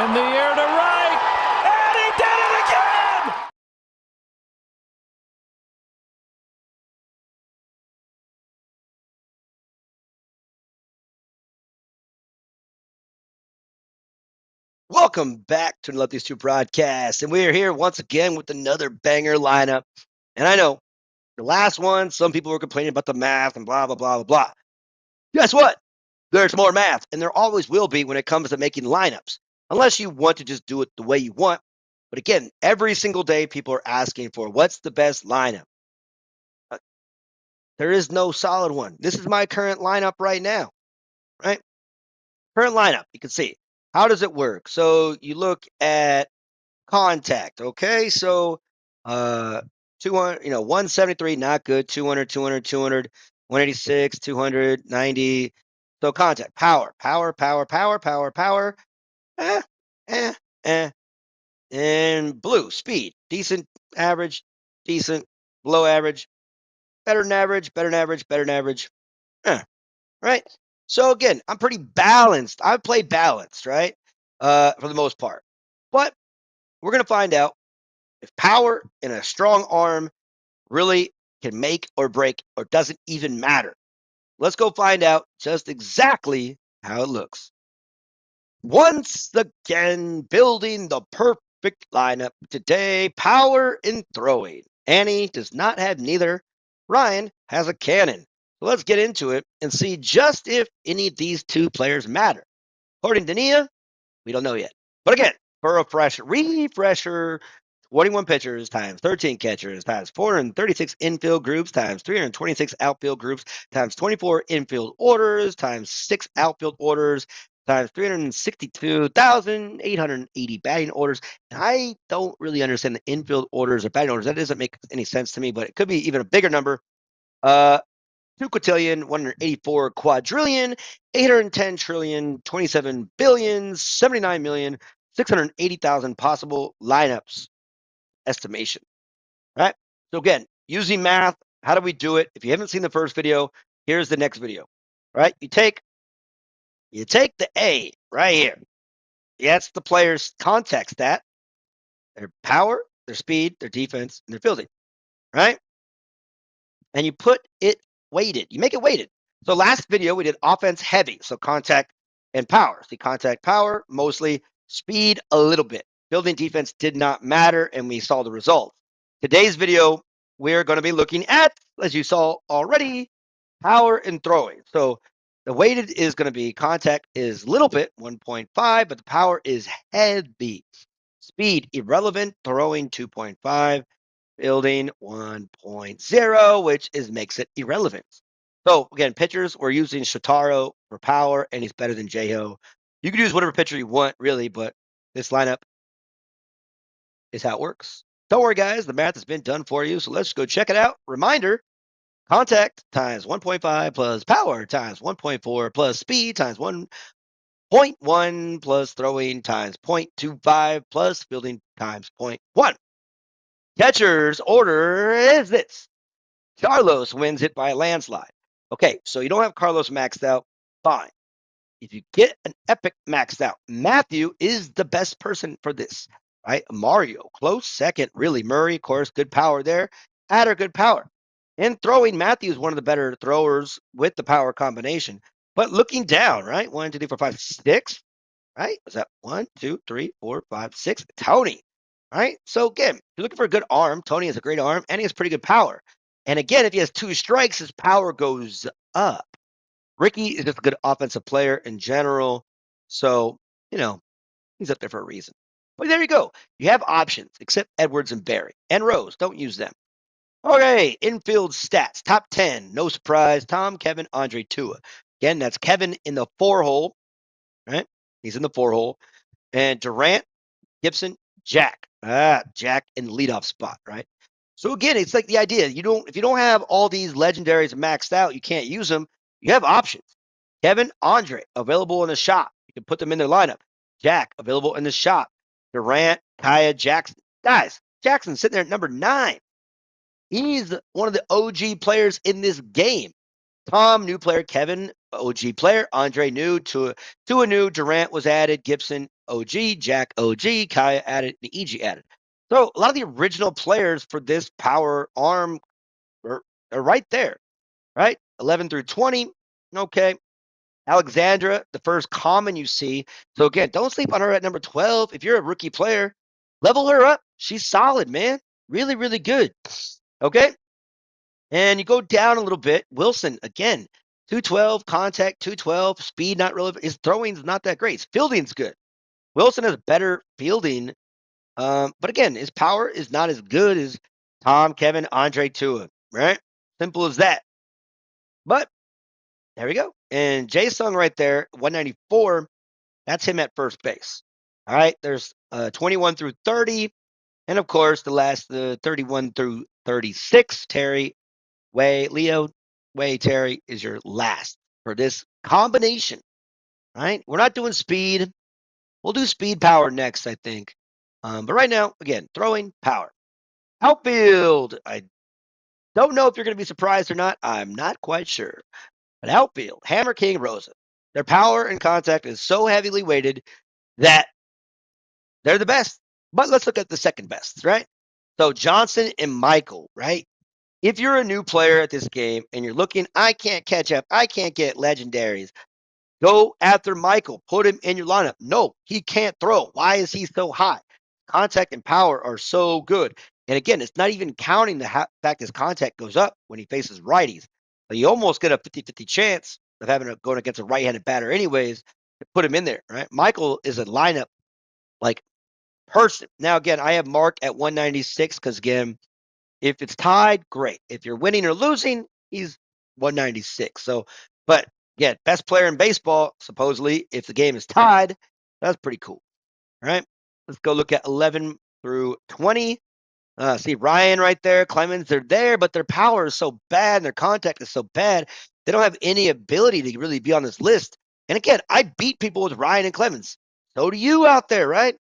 In the air to right, and he did it again! Welcome back to the Love These Two broadcast, and we are here once again with another banger lineup. And I know the last one, some people were complaining about the math and blah blah blah blah blah. Guess what? There's more math, and there always will be when it comes to making lineups, unless you want to just do it the way you want. But again, every single day, people are asking for what's the best lineup. Uh, There is no solid one. This is my current lineup right now, right? Current lineup. You can see how does it work. So you look at contact. Okay, so 200, 173, not good. 200, 200, 200, 186, 290. So contact, power, power, power, power, power, power. Eh, eh, eh. And blue, speed, decent, average, decent, below average, better than average, better than average. Right. So again, I'm pretty balanced. I play balanced, right? For the most part. But we're gonna find out if power and a strong arm really can make or break or doesn't even matter. Let's go find out just exactly how it looks. Once again, building the perfect lineup today, power and throwing. Annie does not have neither. Ryan has a cannon. So let's get into it and see just if any of these two players matter. According to Nia, we don't know yet. But again, for a refresher, 21 pitchers times 13 catchers times 436 infield groups times 326 outfield groups times 24 infield orders times 6 outfield orders times 362,880 batting orders. And I don't really understand the infield orders or batting orders. That doesn't make any sense to me, but it could be even a bigger number. 2 quintillion, 184 quadrillion, 810 trillion, 27 billion, 79 million, 680,000 possible lineups estimation. Right? So again, using math, how do we do it? If you haven't seen the first video, here's the next video. Right? You take the A right here. That's the player's contact stat, their power, their speed, their defense, and their fielding. Right? And you put it weighted. You make it weighted. So last video we did offense heavy, so contact and power. See, contact, power, mostly speed, a little bit. Building defense did not matter, and we saw the results. Today's video, we're going to be looking at, as you saw already, power and throwing. So the weighted is going to be contact is a little bit, 1.5, but the power is heavy. Speed, irrelevant, throwing 2.5 building 1.0, which makes it irrelevant. So again, pitchers, we're using Shotaro for power, and he's better than J-Ho. You can use whatever pitcher you want, really, but this lineup is how it works. Don't worry, guys, the math has been done for you, so let's go check it out. Reminder, contact times 1.5 plus power times 1.4 plus speed times 1.1 plus throwing times 0.25 plus fielding times 0.1. Catcher's order is this. Carlos wins it by a landslide. Okay, so you don't have Carlos maxed out. Fine. If you get an epic maxed out, Matthew is the best person for this, right? Mario, close second, really. Murray, of course, good power there. Adder, good power. And throwing, Matthew is one of the better throwers with the power combination. But looking down, right? 1, 2, 3, 4, 5, 6, right? Was that 1, 2, 3, 4, 5, 6? Tony, right? So again, if you're looking for a good arm, Tony has a great arm and he has pretty good power. And again, if he has 2 strikes, his power goes up. Ricky is just a good offensive player in general. So, he's up there for a reason. But there you go. You have options, except Edwards and Barry. And Rose. Don't use them. Okay, infield stats. Top 10. No surprise. Tom, Kevin, Andre, Tua. Again, that's Kevin in the 4 hole, right? He's in the 4 hole. And Durant, Gibson, Jack. Jack in the leadoff spot, right? So again, it's like the idea. If you don't have all these legendaries maxed out, you can't use them. You have options. Kevin, Andre, available in the shop. You can put them in their lineup. Jack, available in the shop. Durant, Kaya, Jackson. Guys, Jackson's sitting there at number 9. He's one of the OG players in this game. Tom, new player. Kevin, OG player. Andre, new. Tua new. Durant was added. Gibson, OG. Jack, OG. Kaya added. And EG added. So a lot of the original players for this power arm are right there, right? 11 through 20. Okay. Alexandra, the first common you see. So again, don't sleep on her at number 12. If you're a rookie player, level her up. She's solid, man. Really, really good. Okay. And you go down a little bit. Wilson, again, 212, contact 212, speed not relevant. His throwing's not that great. His fielding's good. Wilson has better fielding. But again, his power is not as good as Tom, Kevin, Andre, Tua, right? Simple as that. But there we go. And Jay Sung right there, 194. That's him at first base. All right. There's 21 through 30. And of course, the last 31 through 36. Terry, Leo, Terry is your last for this combination. Right. We're not doing speed. We'll do speed power next, I think. But right now, again, throwing power. Outfield. I don't know if you're going to be surprised or not. I'm not quite sure. But outfield, Hammer, King, Rosa. Their power and contact is so heavily weighted that they're the best. But let's look at the second best, right? So Johnson and Michael, right? If you're a new player at this game and you're looking, I can't catch up, I can't get legendaries, go after Michael, put him in your lineup. No, he can't throw. Why is he so high? Contact and power are so good. And again, it's not even counting the fact his contact goes up when he faces righties. So you almost get a 50-50 chance of having to going against a right-handed batter anyways to put him in there, right? Michael is a lineup like person. Now, again, I have Mark at 196 because, again, if it's tied, great. If you're winning or losing, he's 196. So, but yeah, best player in baseball, supposedly, if the game is tied, that's pretty cool. All right. Let's go look at 11 through 20. See Ryan right there, Clemens, they're there, but their power is so bad and their contact is so bad, they don't have any ability to really be on this list. And again, I beat people with Ryan and Clemens. So do you out there, right?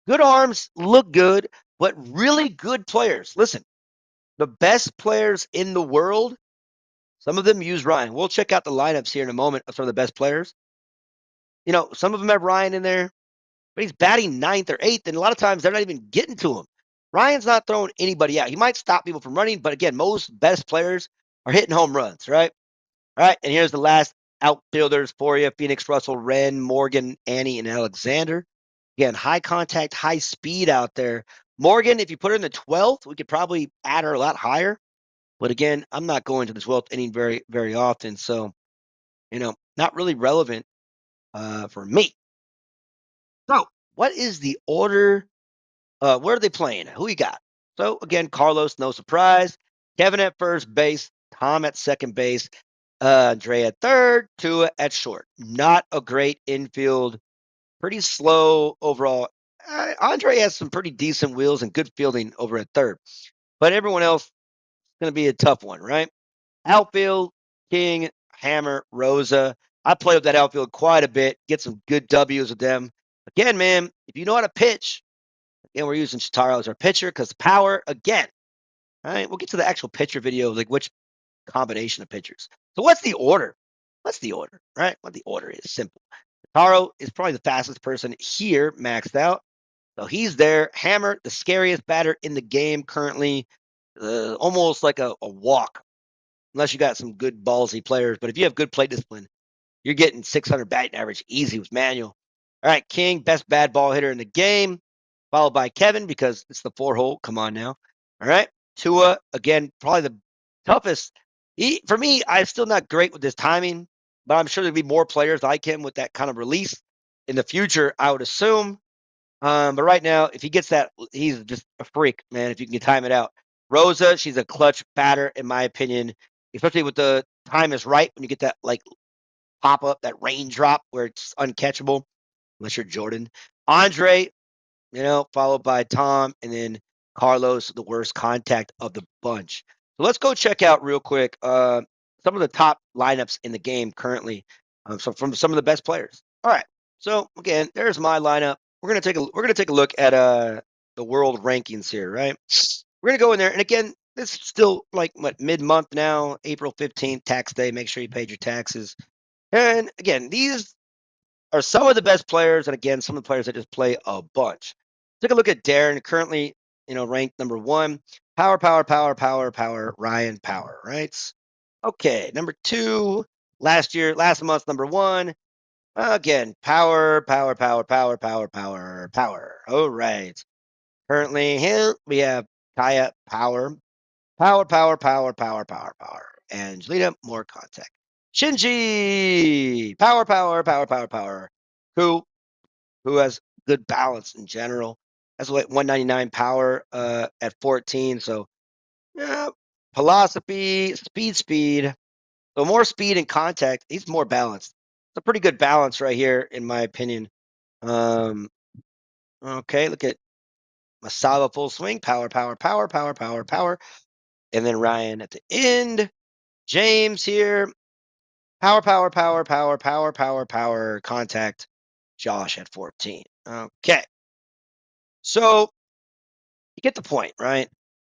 Good arms look good, but really good players. Listen, the best players in the world, some of them use Ryan. We'll check out the lineups here in a moment of some of the best players. You know, some of them have Ryan in there, but he's batting ninth or eighth, and a lot of times they're not even getting to him. Ryan's not throwing anybody out. He might stop people from running, but again, most best players are hitting home runs, right? All right, and here's the last outfielders for you: Phoenix, Russell, Wren, Morgan, Annie, and Alexander. Again, high contact, high speed out there. Morgan, if you put her in the 12th, we could probably add her a lot higher. But again, I'm not going to the 12th inning very, very often. So, not really relevant for me. So, what is the order? Where are they playing? Who you got? So, again, Carlos, no surprise. Kevin at first base. Tom at second base. Andre at third. Tua at short. Not a great infield. Pretty slow overall. Andre has some pretty decent wheels and good fielding over at third. But everyone else is going to be a tough one, right? Outfield, King, Hammer, Rosa. I play with that outfield quite a bit, get some good W's with them. Again, man, if you know how to pitch, again, we're using Shitaro as our pitcher because power, again. All right, we'll get to the actual pitcher video, like which combination of pitchers. So what's the order? What's the order, right? What the order is simple. Taro is probably the fastest person here, maxed out. So he's there. Hammer, the scariest batter in the game currently, almost like a walk, unless you got some good ballsy players. But if you have good plate discipline, you're getting 600 batting average easy with Manuel. All right, King, best bad ball hitter in the game, followed by Kevin because it's the 4-hole. Come on now. All right, Tua, again, probably the toughest. For me, I'm still not great with this timing, but I'm sure there'll be more players like him with that kind of release in the future, I would assume. But right now, if he gets that, he's just a freak, man. If you can time it out. Rosa, she's a clutch batter, in my opinion, especially with the time is right when you get that like pop up, that raindrop where it's uncatchable, unless you're Jordan. Andre, followed by Tom, and then Carlos, the worst contact of the bunch. So let's go check out real quick some of the top lineups in the game currently. So from some of the best players. All right. So again, there's my lineup. We're gonna take a look at the world rankings here, right? We're gonna go in there, and again, This is still like what, mid-month now, April 15th, tax day. Make sure you paid your taxes. And again, these are some of the best players, and again, some of the players that just play a bunch. Take a look at Darren, currently, ranked number 1. Power, power, power, power, power, Ryan Power, right? Okay, number 2, last month, number 1. Again, power, power, power, power, power, power, power. All right. Currently here we have Kaya Power, power, power, power, power, power, power. Angelina, more contact. Shinji, power, power, power, power, power. Who has good balance in general. That's like 199 power at 14. So yeah, philosophy, speed. So more speed and contact. He's more balanced. It's a pretty good balance right here, in my opinion. Okay, look at Masaba full swing, power, power, power, power, power, power. And then Ryan at the end. James here, power, power, power, power, power, power, power, contact. Josh at 14. Okay. So you get the point, right?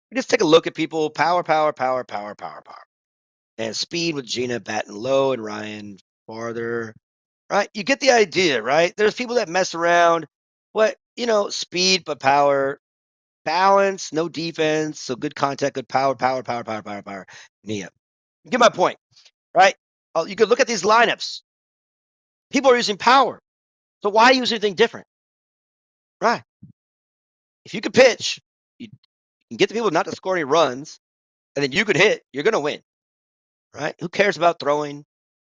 You just take a look at people, power, power, power, power, power, power. And speed with Gina batting low and Ryan farther. Right? You get the idea, right? There's people that mess around. Speed but power. Balance, no defense, so good contact, good power, power, power, power, power, power. Nia. You get my point, right? You could look at these lineups. People are using power. So why use anything different? Right. If you could pitch, you can get the people not to score any runs, and then you could hit, you're going to win. Right? Who cares about throwing?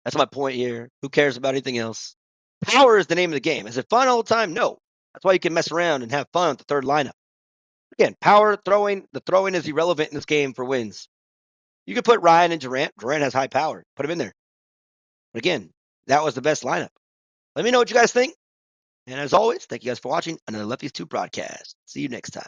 That's my point here. Who cares about anything else? Power is the name of the game. Is it fun all the time? No. That's why you can mess around and have fun with the third lineup. Again, power, throwing. The throwing is irrelevant in this game for wins. You could put Ryan and Durant. Durant has high power. Put him in there. But again, that was the best lineup. Let me know what you guys think. And as always, thank you guys for watching another Lefties 2 broadcast. See you next time.